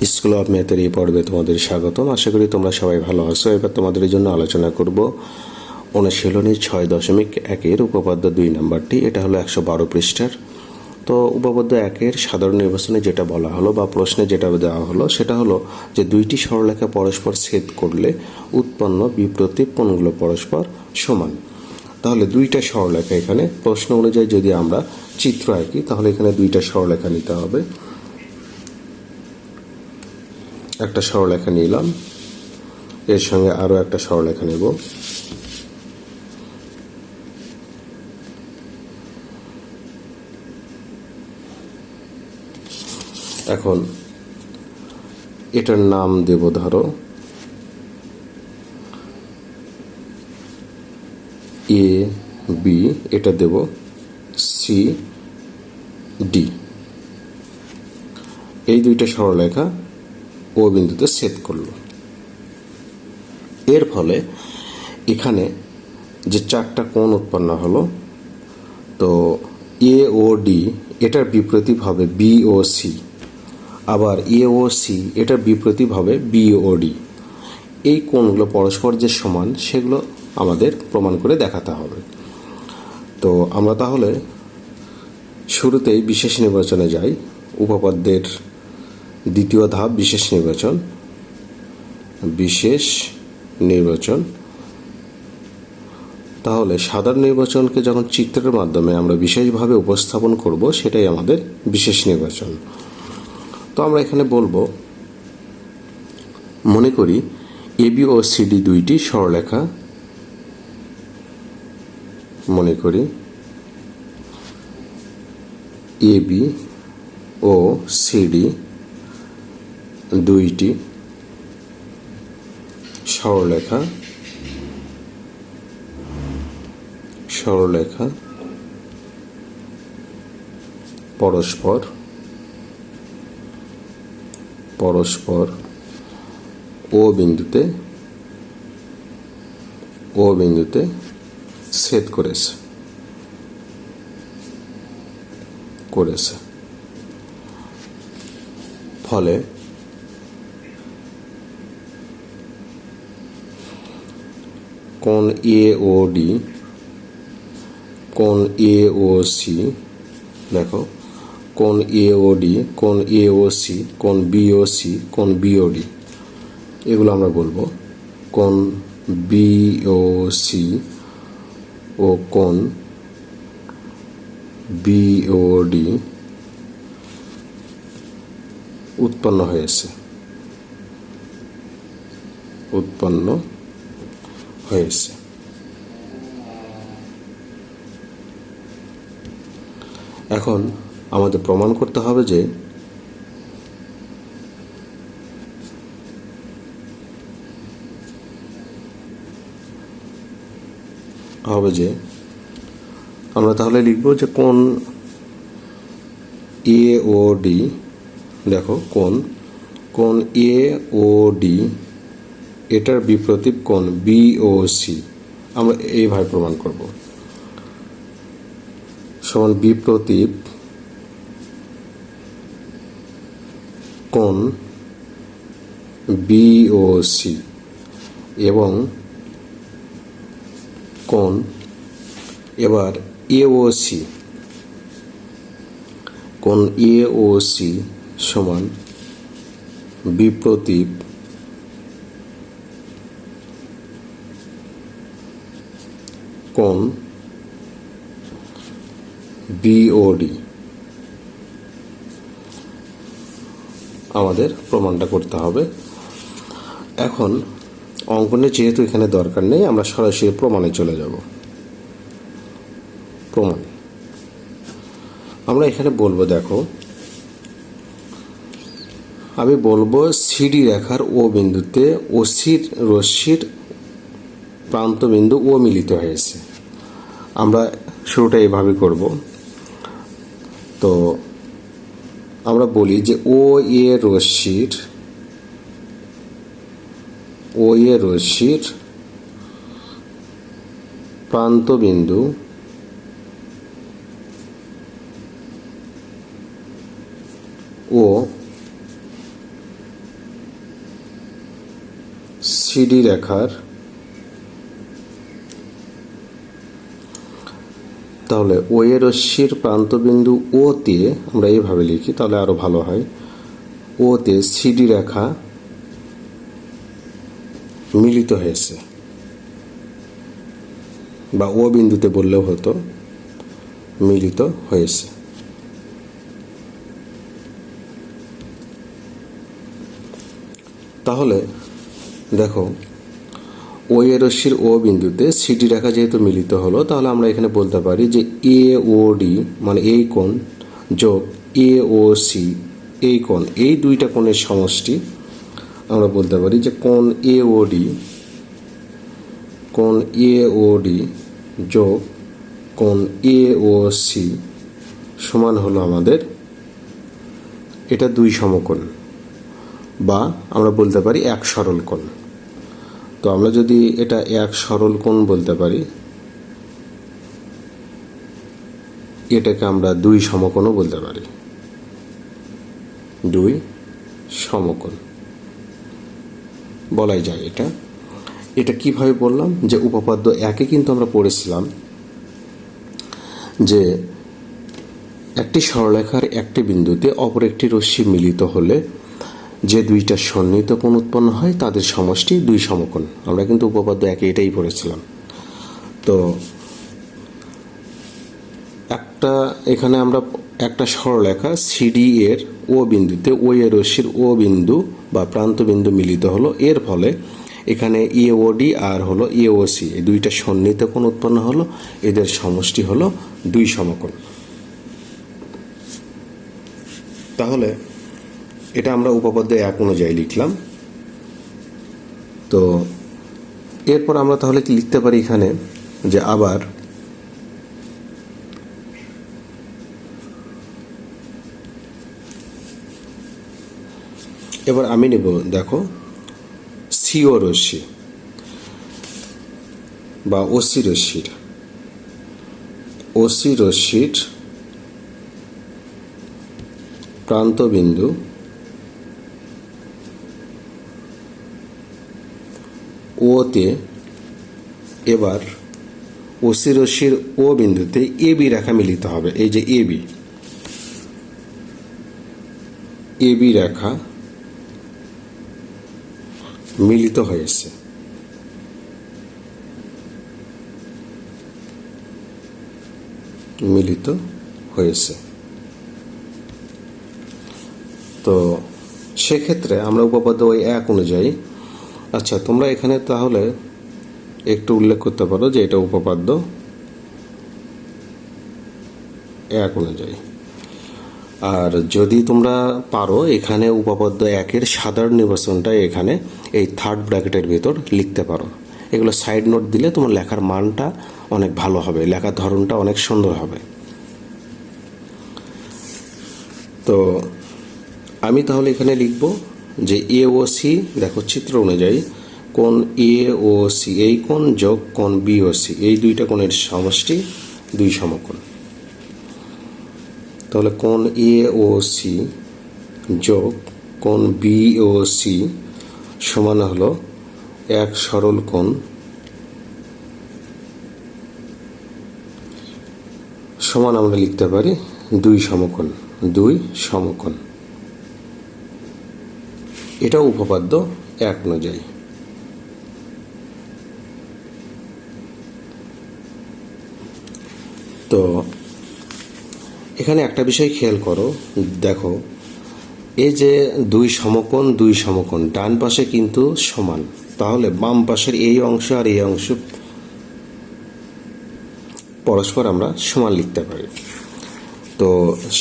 School of ম্যাথের এই পর্বে তোমাদের স্বাগতম। আশা করি তোমরা সবাই ভালো আছো। এবার তোমাদের জন্য আলোচনা করব অনুশীলনী 6.1-এর উপপাদ্য 2 নাম্বারটি। এটা হলো 112 পৃষ্ঠার। তো উপপাদ্য 1-এর সাধারণ নির্বাচনে যেটা বলা হলো বা প্রশ্নে যেটা দেওয়া হলো সেটা হলো যে দুইটি সরলরেখা পরস্পর ছেদ করলে উৎপন্ন বিপ্রতীপ কোণগুলো পরস্পর সমান। তাহলে দুইটা সরলরেখা, এখানে প্রশ্ন অনুযায়ী যদি আমরা চিত্র আঁকি তাহলে এখানে দুইটা সরলরেখা নিতে হবে। একটা সরলরেখা নিলাম, এর সঙ্গে আরও একটা সরলরেখা নেব। এখন এটার নাম দেব ধরো এ বি, এটা দেব সি ডি। এই দুইটা সরলরেখা ও বিন্দুতে ছেদ করলো। এর ফলে এখানে যে চারটা কোণ উৎপন্ন হলো, তো এ ও ডি এটার বিপরীত হবে বি ও সি, আবার এ ও সি এটার বিপরীত হবে বি ও ডি। এই কোণগুলো পরস্পর যে সমান সেগুলো আমাদের প্রমাণ করে দেখাতে হবে। তো আমরা তাহলে শুরুতেই বিশেষ নির্বাচনে যাই। উপপাদ্যের দ্বিতীয় ধাপ বিশেষ নির্বাচন। বিশেষ নির্বাচন, তাহলে সাধারণ নির্বাচনকে যখন চিত্রের মাধ্যমে আমরা বিশেষভাবে উপস্থাপন করব সেটাই আমাদের বিশেষ নির্বাচন। তো আমরা এখানে বলবো, মনে করি এবি ও সিডি দুইটি সরলরেখা। মনে করি এবি ও সিডি দুইটি সরলরেখা পরস্পর ও বিন্দুতে ছেদ করেছে। ফলে কোণ এ ও ডি, কোণ এ ও সি, দেখো কোণ এ ও ডি, কোণ এ ও সি, কোণ বি ও সি, কোণ বি ও ডি, এগুলো আমরা বলবো কোণ বি ও সি ও কোণ বি ও ডি উৎপন্ন হয়েছে। এখন আমাদের প্রমাণ করতে হবে যে আমরা তাহলে লিখব যে কোণ এ ও ডি, দেখো কোণ এ ও ডি এটার বিপরীত কোণ বি ও সি, আমরা এইভাবে প্রমাণ করব। সমান বিপরীত কোণ বি ও সি এবং কোণ এবার এ ও সি, কোণ এ ও সি সমান বিপরীত কোণ বিওডি। আমাদের প্রমাণটা করতে হবে। এখন অঙ্কনে যেহেতু এখানে দরকার নেই, আমরা সরাসরি প্রমাণে চলে যাব। প্রমাণ আমরা এখানে বলবো, দেখো আমি বলবো সিডি রেখার ও বিন্দুতে ওসির রশ্মির প্রান্ত বিন্দু ও মিলিত হয়েছে। আমরা শুরুটা এভাবে করব। তো আমরা বলি যে ও এ রশ্মির প্রান্ত বিন্দু ও সিডি রেখার, তাহলে ও এর রশ্মির প্রান্তবিন্দু ও তে আমরা এইভাবে লিখি তাহলে আরো ভালো হয়। ও তে সিডি রেখা মিলিত হয়েছে, বা ও বিন্দুতে বললেও হতো, মিলিত হয়েছে। তাহলে দেখো ও এর রশ্মির ও বিন্দুতে সিডি রেখা যেহেতু মিলিত হলো, তাহলে আমরা এখানে বলতে পারি যে এ ও ডি মানে এই কোণ যোগ এ ও সি এই কোণ, এই দুইটা কোণের সমষ্টি আমরা বলতে পারি যে কোণ এ ও ডি, কোণ এ ও ডি যোগ কোণ এ ও সি সমান হলো আমাদের এটা দুই সমকোণ, বা আমরা বলতে পারি এক সরল কোণ। তো আমরা যদি এটা এক সরল কোণ বলতে পারি, এটাকে আমরা দুই সমকোণও বলতে পারি, দুই সমকোণ বলাই যায়। এটা কিভাবে বললাম যে উপপাদ্য একে কিন্তু আমরা পড়েছিলাম যে একটি সরলরেখার একটি বিন্দুতে অপর একটি রশ্মি মিলিত হলে যে দুইটা সন্নিহিত কোণ উৎপন্ন হয় তাদের সমষ্টি দুই সমকোণ। আমরা কিন্তু উপপাদ্য একে এটাই পড়েছিলাম। তো এখানে আমরা একটা সরলরেখা সিডি এর ও বিন্দুতে ও এর রশ্মির ও বিন্দু বা প্রান্ত বিন্দু মিলিত হলো, এর ফলে এখানে এওডি আর হলো এওসি এই দুইটা সন্নিহিত কোণ উৎপন্ন হলো, এদের সমষ্টি হলো দুই সমকোণ। তাহলে এটা আমরা উপপাদ্য এক অনুযায়ী লিখলাম। তো এরপর আমরা তাহলে কি লিখতে পারি এখানে যে আবার এবার আমি নেব, দেখো সিও রশ্মি বা ওসি রশ্মির প্রান্তবিন্দু ওতে, এবার ওসি রশ্মির ও বিন্দুতে এবি রেখা মিলিত হবে। এই যে এবি রেখা মিলিত হয়েছে। তো সেক্ষেত্রে আমরা উপপাদ্য ওই এক অনুযায়ী, আচ্ছা তোমরা এখানে তাহলে একটু উল্লেখ করতে পারো যে এটা উপপাদ্য এক অনুযায়ী। আর যদি তোমরা পারো এখানে উপপাদ্য একের সাধারণ নির্বাচনটা এখানে এই থার্ড ব্র্যাকেটের ভেতর লিখতে পারো। এগুলো সাইড নোট দিলে তোমার লেখার মানটা অনেক ভালো হবে, লেখার ধরনটা অনেক সুন্দর হবে। তো আমি তাহলে এখানে লিখব যে এ ও সি, দেখো চিত্র অনুযায়ী কোণ এ ও সি এই কোণ যোগ কোণ বি ও সি এই দুইটা কোণের সমষ্টি দুই সমকোণ। তাহলে কোণ এ ও সি যোগ কোণ বি ও সি সমান হলো এক সরল কোণ সমান আমরা লিখতে পারি দুই সমকোণ। এটা উপপাদ্য এক অনুযায়ী। তো এখানে একটা বিষয় খেয়াল করো, দেখো এই যে দুই সমকোণ ডান পাশে কিন্তু সমান, তাহলে বাম পাশের এই অংশ আর এই অংশ পরস্পর আমরা সমান লিখতে পারি। তো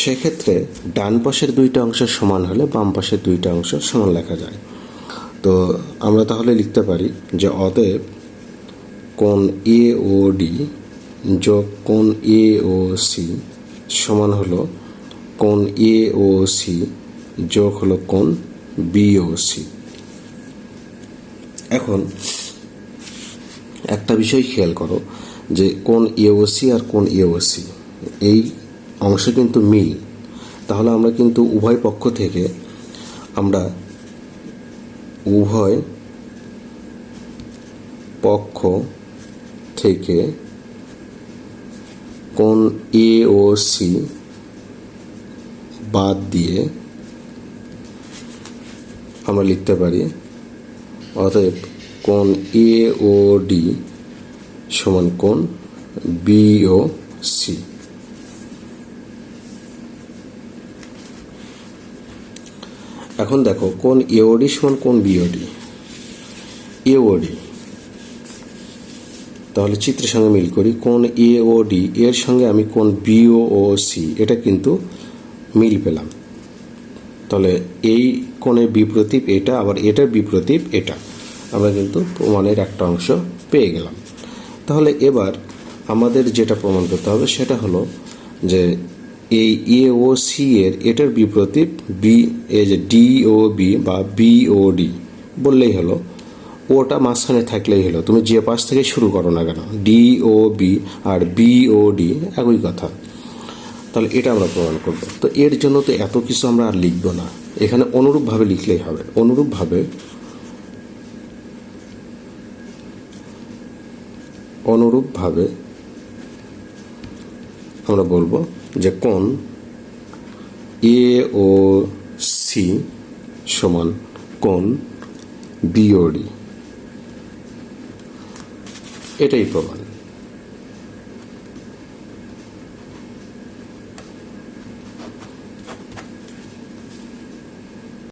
সেক্ষেত্রে ডান পাশের দুইটা অংশ সমান হলে বাম পাশের দুইটা অংশ সমান লেখা যায়। তো আমরা তাহলে লিখতে পারি যে অতএব কোণ এ ও ডি যোগ কোণ এ ও সি সমান হলো কোণ এ ও সি যোগ হলো কোণ বি ও সি। এখন একটা বিষয় খেয়াল করো যে কোণ এ ও সি আর কোণ এ ও সি এই অংশ কিন্তু মিল, তাহলে আমরা কিন্তু উভয় পক্ষ থেকে আমরা উভয় পক্ষ থেকে কোণ এ ও সি বাদ দিয়ে আমরা লিখতে পারি অতএব কোণ এ ও ডি সমান কোণ বি ও সি। এখন দেখো কোণ এওডি সমান কোণ বিওডি। এওডি তাহলে চিত্রের সঙ্গে মিল করি, কোণ এওডি এর সঙ্গে আমি কোণ বিও ও সি এটা কিন্তু মিল পেলাম। তাহলে এই কোণের বিপ্রতীপ এটা, আবার এটার বিপ্রতীপ এটা, আমরা কিন্তু প্রমাণের একটা অংশ পেয়ে গেলাম। তাহলে এবার আমাদের যেটা প্রমাণ করতে হবে সেটা হলো যে এই এ ও সি এর এটার বিপ্রতীপ বি, এই যে ডি ও বি বা বি ও ডি বললেই হলো, ওটা মাঝখানে থাকলেই হলো, তুমি যে পাশ থেকে শুরু করো না কেন, ডি ও বি আর বি ও ডি একই কথা। তাহলে এটা আমরা প্রমাণ করব। তো এর জন্য তো এত কিছু আমরা আর লিখব না, এখানে অনুরূপভাবে লিখলেই হবে। অনুরূপভাবে আমরা বলবো যে কোণ এ ও সি সমান কোণ বিওডি, এটাই প্রমাণ।